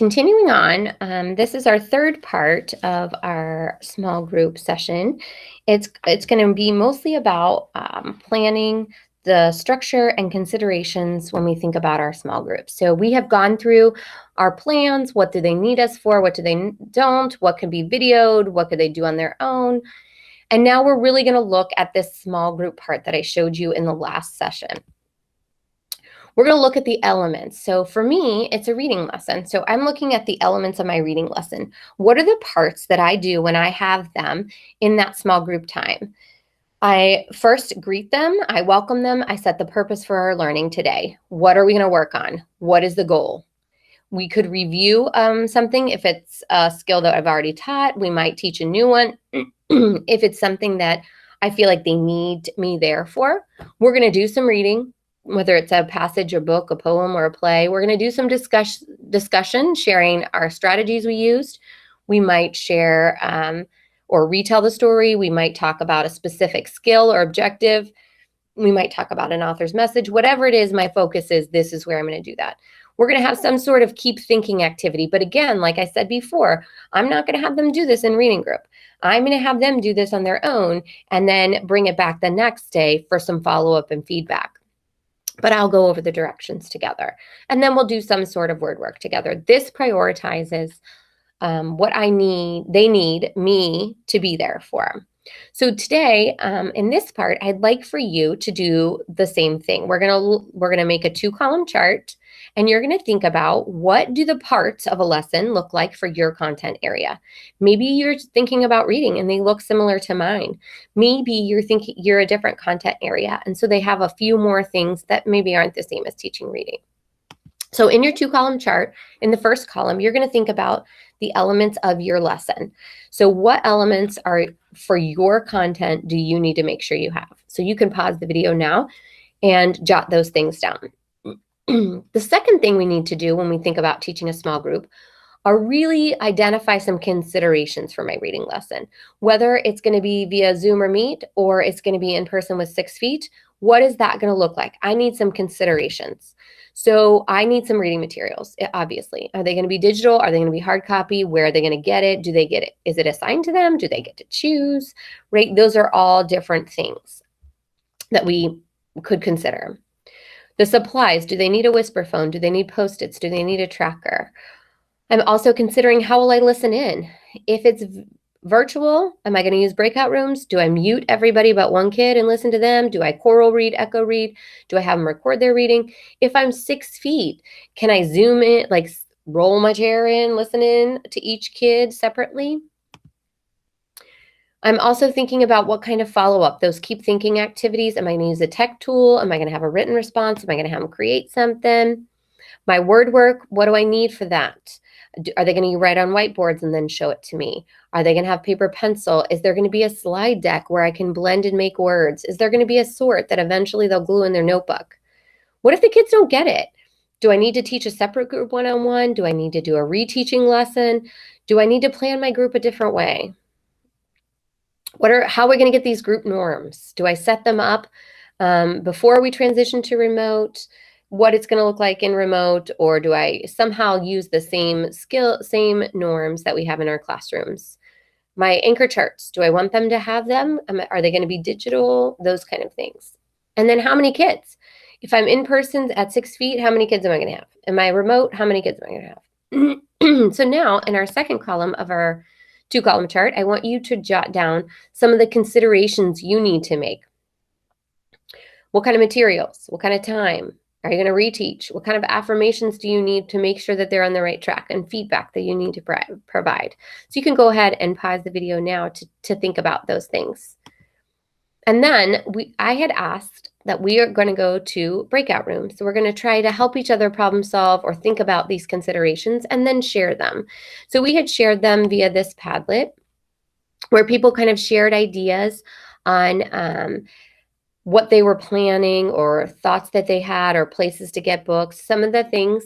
continuing on, this is our third part of our small group session. It's going to be mostly about planning the structure and considerations when we think about our small groups. So we have gone through our plans. What do they need us for? What do they don't? What could be videoed? What could they do on their own? And now we're really going to look at this small group part that I showed you in the last session. We're going to look at the elements. So for me, it's a reading lesson. So I'm looking at the elements of my reading lesson. What are the parts that I do when I have them in that small group time? I first greet them, I welcome them, I set the purpose for our learning today. What are we going to work on? What is the goal? We could review something. If it's a skill that I've already taught, we might teach a new one. If it's something that I feel like they need me there for, we're going to do some reading, whether it's a passage, a book, a poem, or a play. We're going to do some discussion, sharing our strategies we used. We might share or retell the story. We might talk about a specific skill or objective. We might talk about an author's message. Whatever it is, my focus is this is where I'm going to do that. We're going to have some sort of keep thinking activity. But again, like I said before, I'm not going to have them do this in reading group. I'm going to have them do this on their own and then bring it back the next day for some follow-up and feedback. But I'll go over the directions together. And then we'll do some sort of word work together. This prioritizes what they need me to be there for. So today, in this part, I'd like for you to do the same thing. We're gonna make a 2-column chart, and you're gonna think about what do the parts of a lesson look like for your content area. Maybe you're thinking about reading and they look similar to mine. Maybe you're thinking you're a different content area, and so they have a few more things that maybe aren't the same as teaching reading. So in your 2-column chart, in the first column, you're going to think about the elements of your lesson. So what elements are for your content do you need to make sure you have? So you can pause the video now and jot those things down. The second thing we need to do when we think about teaching a small group are really identify some considerations for my reading lesson. Whether it's going to be via Zoom or Meet, or it's going to be in person with 6 feet, what is that going to look like? I need some considerations. So I need some reading materials, obviously. Are they going to be digital? Are they going to be hard copy? Where are they going to get it? Do they get it? Is it assigned to them? Do they get to choose? Right? Those are all different things that we could consider. The supplies, do they need a whisper phone? Do they need Post-its? Do they need a tracker? I'm also considering how will I listen in? If it's virtual, am I going to use breakout rooms? Do I mute everybody but one kid and listen to them? Do I choral read, echo read? Do I have them record their reading? If I'm 6 feet, can I zoom in, like roll my chair in, listen in to each kid separately? I'm also thinking about what kind of follow-up, those keep thinking activities. Am I going to use a tech tool? Am I going to have a written response? Am I going to have them create something? My word work, what do I need for that? Are they going to write on whiteboards and then show it to me? Are they going to have paper pencil? Is there going to be a slide deck where I can blend and make words? Is there going to be a sort that eventually they'll glue in their notebook? What if the kids don't get it? Do I need to teach a separate group one-on-one? Do I need to do a reteaching lesson? Do I need to plan my group a different way? How are we going to get these group norms? Do I set them up before we transition to remote? What it's going to look like in remote, or do I somehow use the same norms that we have in our classrooms? My anchor charts, do I want them to have them? Are they going to be digital? Those kind of things. And then how many kids? If I'm in person at 6 feet, how many kids am I going to have? Am I remote? How many kids am I going to have? So now in our second column of our 2-column chart, I want you to jot down some of the considerations you need to make. What kind of materials? What kind of time? Are you going to reteach? What kind of affirmations do you need to make sure that they're on the right track, and feedback that you need to provide? So you can go ahead and pause the video now to think about those things. And then I had asked that we are going to go to breakout rooms. So we're going to try to help each other problem solve or think about these considerations and then share them. So we had shared them via this Padlet where people kind of shared ideas on what they were planning or thoughts that they had or places to get books. Some of the things,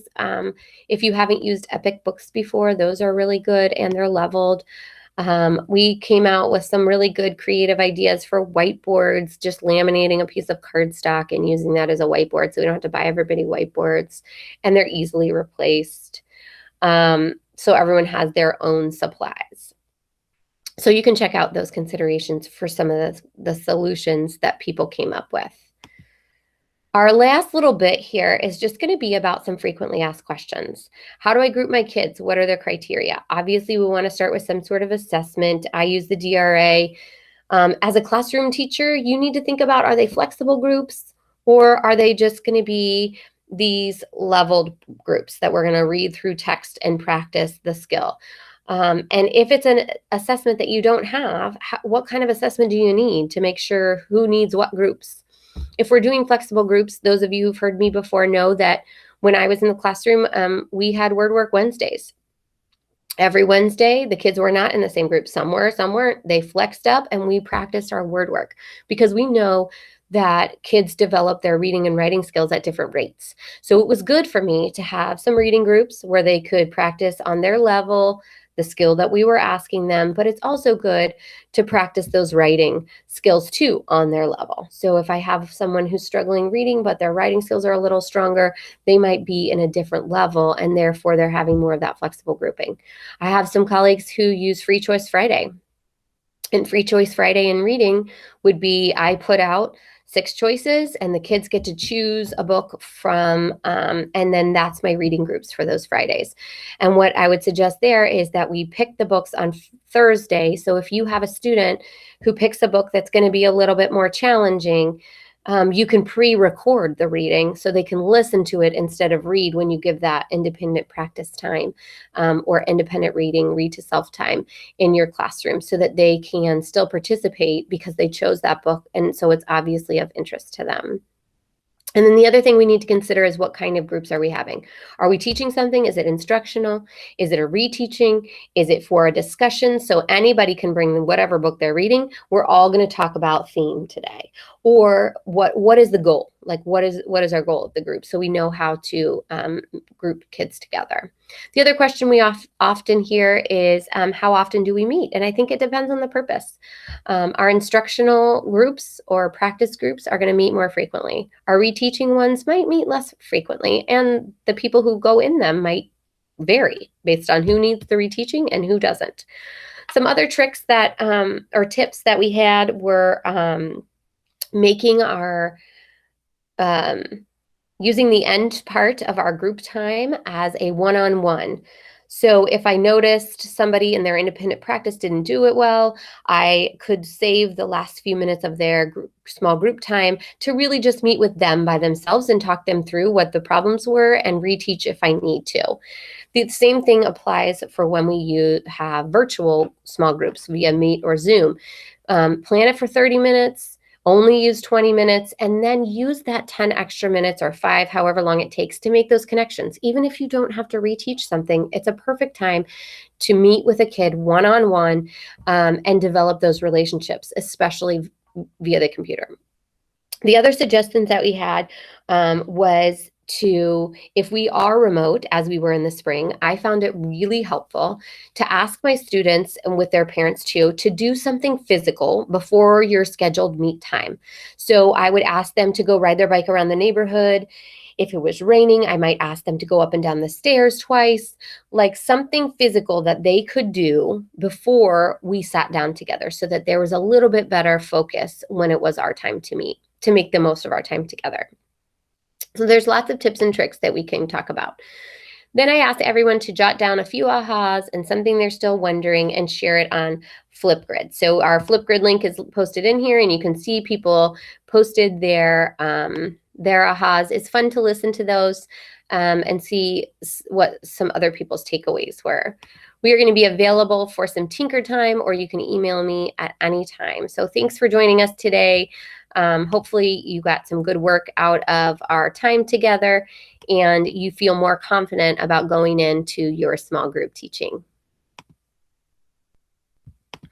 if you haven't used Epic Books before, those are really good and they're leveled. We came out with some really good creative ideas for whiteboards, just laminating a piece of cardstock and using that as a whiteboard so we don't have to buy everybody whiteboards, and they're easily replaced. So everyone has their own supplies. So you can check out those considerations for some of the solutions that people came up with. Our last little bit here is just going to be about some frequently asked questions. How do I group my kids? What are their criteria? Obviously, we want to start with some sort of assessment. I use the DRA. As a classroom teacher, you need to think about, are they flexible groups, or are they just going to be these leveled groups that we're going to read through text and practice the skill? And if it's an assessment that you don't have, what kind of assessment do you need to make sure who needs what groups? If we're doing flexible groups, those of you who've heard me before know that when I was in the classroom, we had word work Wednesdays. Every Wednesday, the kids were not in the same group. Some were, some weren't. They flexed up and we practiced our word work because we know that kids develop their reading and writing skills at different rates. So it was good for me to have some reading groups where they could practice on their level, the skill that we were asking them, but it's also good to practice those writing skills too on their level. So if I have someone who's struggling reading, but their writing skills are a little stronger, they might be in a different level, and therefore they're having more of that flexible grouping. I have some colleagues who use Free Choice Friday. And Free Choice Friday in reading would be, I put out 6 choices and the kids get to choose a book from, and then that's my reading groups for those Fridays. And what I would suggest there is that we pick the books on Thursday. So if you have a student who picks a book that's going to be a little bit more challenging, you can pre-record the reading so they can listen to it instead of read when you give that independent practice time, or independent reading, read to self time in your classroom so that they can still participate because they chose that book. And so it's obviously of interest to them. And then the other thing we need to consider is what kind of groups are we having? Are we teaching something? Is it instructional? Is it a reteaching? Is it for a discussion? So anybody can bring whatever book they're reading. We're all going to talk about theme today. Or what is the goal? Like what is our goal of the group? So we know how to group kids together. The other question we often hear is how often do we meet? And I think it depends on the purpose. Our instructional groups or practice groups are going to meet more frequently. Our reteaching ones might meet less frequently, and the people who go in them might vary based on who needs the reteaching and who doesn't. Some other tricks that or tips that we had were making our using the end part of our group time as a one-on-one. So if I noticed somebody in their independent practice didn't do it well, I could save the last few minutes of their small group time to really just meet with them by themselves and talk them through what the problems were and reteach if I need to. The same thing applies for when we have virtual small groups via Meet or Zoom. Plan it for 30 minutes. Only use 20 minutes and then use that 10 extra minutes or 5, however long it takes to make those connections. Even if you don't have to reteach something, it's a perfect time to meet with a kid one-on-one and develop those relationships, especially via the computer. The other suggestions that we had was if we are remote, as we were in the spring, I found it really helpful to ask my students and with their parents too, to do something physical before your scheduled meet time. So I would ask them to go ride their bike around the neighborhood. If it was raining, I might ask them to go up and down the stairs twice, like something physical that they could do before we sat down together so that there was a little bit better focus when it was our time to meet, to make the most of our time together. So there's lots of tips and tricks that we can talk about. Then I asked everyone to jot down a few ahas and something they're still wondering and share it on Flipgrid. So our Flipgrid link is posted in here and you can see people posted their ahas. It's fun to listen to those and see what some other people's takeaways were. We are going to be available for some tinker time, or you can email me at any time. So thanks for joining us today. Hopefully you got some good work out of our time together and you feel more confident about going into your small group teaching.